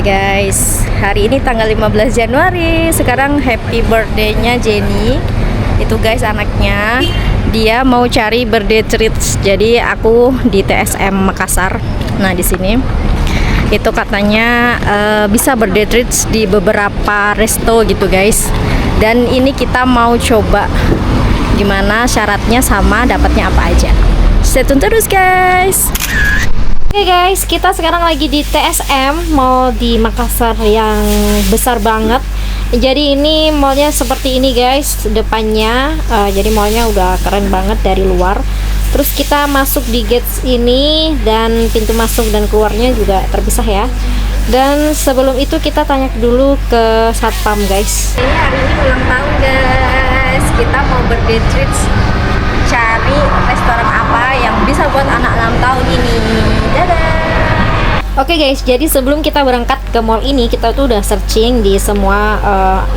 guys, hari ini tanggal 15 Januari. Sekarang happy birthday-nya Jenny. Itu guys anaknya. Dia mau cari birthday treats. Jadi aku di TSM Makassar. Nah, di sini itu katanya bisa birthday treats di beberapa resto gitu guys. Dan ini kita mau coba gimana syaratnya sama dapatnya apa aja. Stay tune terus guys. Oke guys, kita sekarang lagi di TSM Mall di Makassar yang besar banget. Jadi ini mallnya seperti ini guys depannya. Jadi mallnya udah keren banget dari luar. Terus kita masuk di gates ini dan pintu masuk dan keluarnya juga terpisah ya. Dan sebelum itu kita tanya dulu ke satpam guys. Ini hari ini ulang tahun guys. Kita mau birthday treats, cari restoran apa yang bisa buat anak 6 tahun ini. Dadah. Oke guys, jadi sebelum kita berangkat ke mall ini, kita tuh udah searching di semua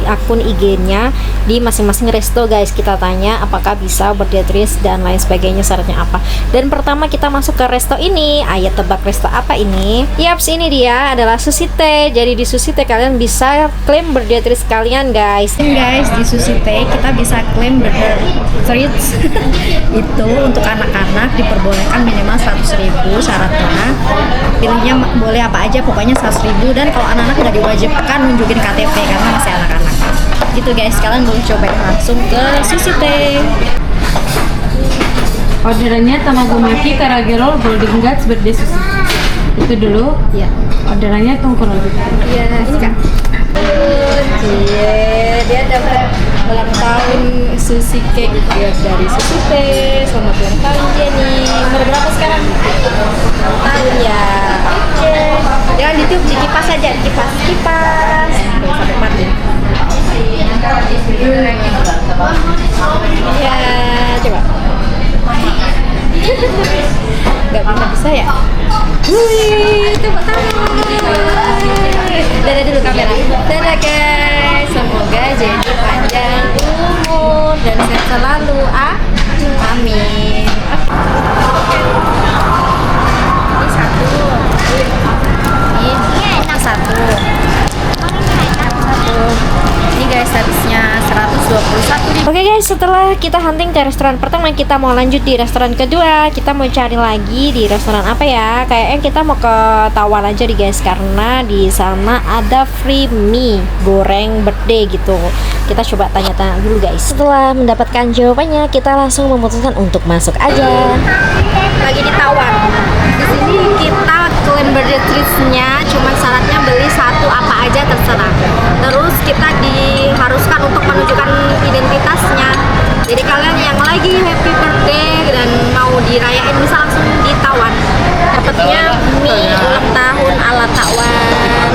akun IG-nya di masing-masing resto guys. Kita tanya apakah bisa birthday treats dan lain sebagainya, syaratnya apa. Dan pertama kita masuk ke resto ini. Ayo tebak resto apa ini? Yaps, ini dia adalah Susite. Jadi di Susite kalian bisa klaim birthday treats kalian guys. Guys, di Susite kita bisa klaim birthday treats itu untuk anak-anak diperbolehkan minimal 100.000 syaratnya. Pilihnya boleh apa aja, pokoknya 100.000. Dan kalau anak-anak nggak diwajibkan nunjukin KTP karena masih anak-anak. Gitu guys, kalian boleh cobain langsung ke Susite. Orderannya tamago maki, karage roll, golden guts, birthday sushi. Itu dulu. Ya. Orderannya tunggu dulu. Iya, ini kak. Dia dapat ulang tahun sushi cake ya dari Susite. Selamat ulang tahun Jenny. Umur berapa sekarang? 6 tahun ya. Oke. Jangan ditiup, dikipas aja, kipas. Tuh, sampai mati. Ya, coba. Nggak bisa ya? Wih, tepuk tangan. Dadah dulu kamera. Dadah guys. Semoga jadi panjang umur dan sehat selalu. Amin. Ini satu. Ini satu. Ini guys habisnya 121. Oke guys, setelah kita hunting ke restoran pertama, kita mau lanjut di restoran kedua. Kita mau cari lagi di restoran apa ya? Kayaknya kita mau ke Tawar aja nih guys, karena di sana ada free mie goreng birthday gitu. Kita coba tanya-tanya dulu guys. Setelah mendapatkan jawabannya, kita langsung memutuskan untuk masuk aja. Lagi di Tawar. Di sini kita klaim birthday treats-nya, cuma syaratnya beli satu apa aja terserah. Terus kita diharuskan untuk menunjukkan identitasnya. Jadi kalian yang lagi happy birthday dan mau dirayain bisa langsung ditawan. Dapatnya mie ulang tahun ala Takwan.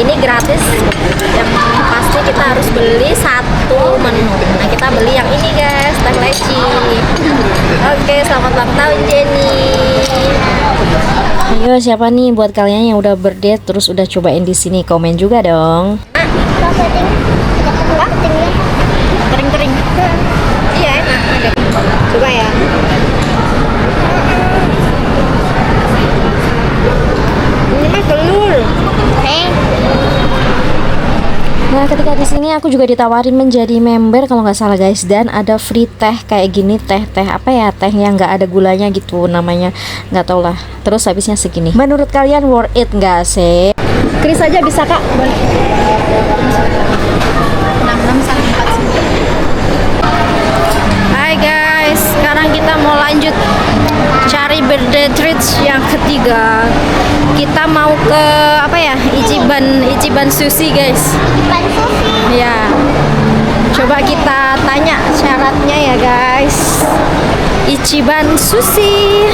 Ini gratis. Yang pasti kita harus beli satu menu. Nah, kita beli yang ini guys, teh leci. Oke, selamat ulang tahun Jenny. Ayo, siapa nih buat kalian yang udah birthday terus udah cobain di sini, komen juga dong. Kering-kering. Iya, enak. Coba ya. Ini mah telur. Nah, ketika di sini aku juga ditawarin menjadi member kalau nggak salah guys, dan ada free teh kayak gini, teh apa ya, teh yang nggak ada gulanya gitu namanya, nggak tau lah. Terus habisnya segini. Menurut kalian worth it nggak sih? Kris aja bisa kak? Boleh. 66 sampai 49. Hai guys, sekarang kita mau lanjut cari birthday treats yang ketiga. Kita mau ke apa ya? Ichiban Sushi guys. Ichiban Sushi. Ya. Coba kita tanya syaratnya ya guys. Ichiban Sushi.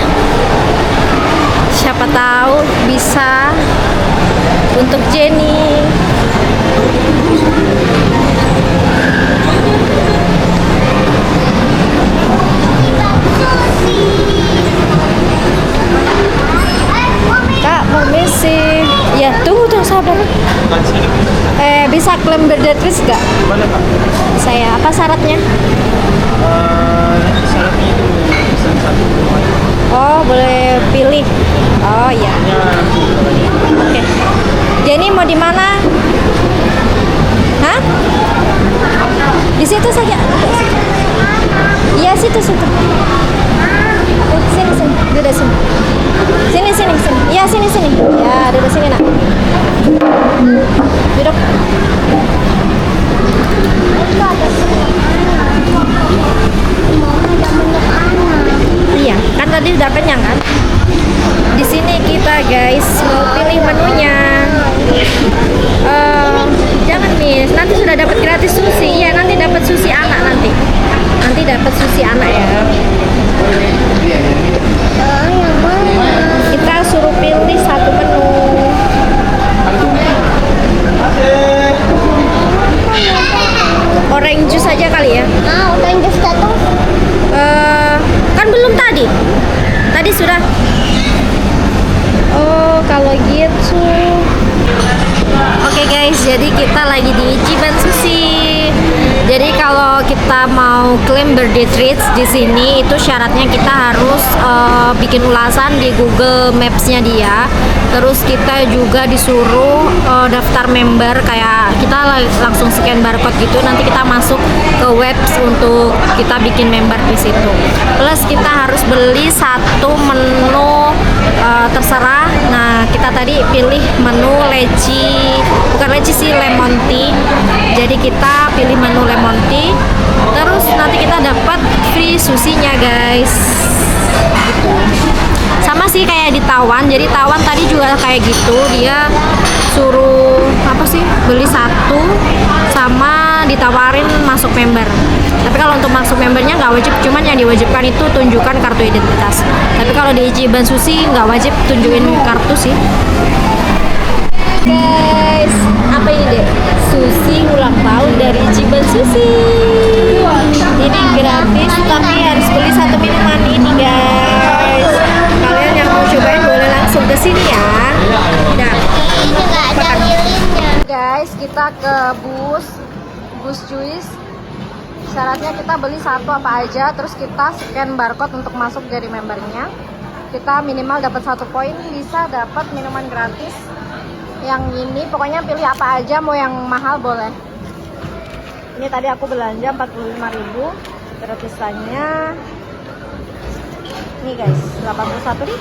Siapa tahu bisa untuk Jenny. Kak, permisi. Ya, tunggu sabar. Bisa klaim birthday treats gak? Boleh Pak. Saya apa syaratnya? Syaratnya itu pesan satu. Oh, boleh pilih. Oh iya. Ya, Oke. Jenny mau di mana? Hah? Di situ saja. Iya, situ. Sini. Duduk sini. Sini. Iya, sini. Ya, duduk sini, Nak. Duduk. Iya, kan tadi udah kenyang kan? Di sini kita guys mau pilih menunya. Jangan miss, nanti sudah dapat gratis sushi. Iya, nanti dapat sushi anak nanti. Nanti dapat sushi anak ya. Kita suruh pilih satu menu. Orange juice aja kali ya. Orange juice satu. Kan belum tadi. Tadi sudah. Oh, kalau gitu. Oke guys, jadi kita lagi di Ichiban Sushi. Jadi kalau kita mau klaim birthday treats di sini itu syaratnya kita harus bikin ulasan di Google Maps-nya dia. Terus kita juga disuruh daftar member, kayak kita langsung scan barcode gitu. Nanti kita masuk ke webs untuk kita bikin member di situ. Plus kita harus beli satu menu terserah. Nah, kita tadi pilih menu bukan leci sih, lemon tea. Jadi kita pilih menu lemon tea. Terus nanti kita dapat free sushi-nya guys. Gitu. Sama sih kayak di Taiwan. Jadi Taiwan tadi juga kayak gitu, dia suruh beli satu sama ditawarin masuk member. Tapi kalau untuk masuk membernya nggak wajib, cuman yang diwajibkan itu tunjukkan kartu identitas. Tapi kalau di Ichiban Sushi nggak wajib tunjukin kartu sih. Guys, apa ini deh? Sushi ulang tahun dari Ichiban Sushi. Ini gratis, tapi harus beli satu minuman ini guys. Kalian yang mau cobain boleh langsung ke sini ya. Nah, Ini nggak ada lilinnya. guys, kita ke bus juice. Syaratnya kita beli satu apa aja, terus kita scan barcode untuk masuk jadi membernya. Kita minimal dapat 1 poin, bisa dapat minuman gratis. Yang ini pokoknya pilih apa aja, mau yang mahal boleh. Ini tadi aku belanja 45.000, gratisannya ini guys 81.000.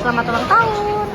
Selamat ulang tahun.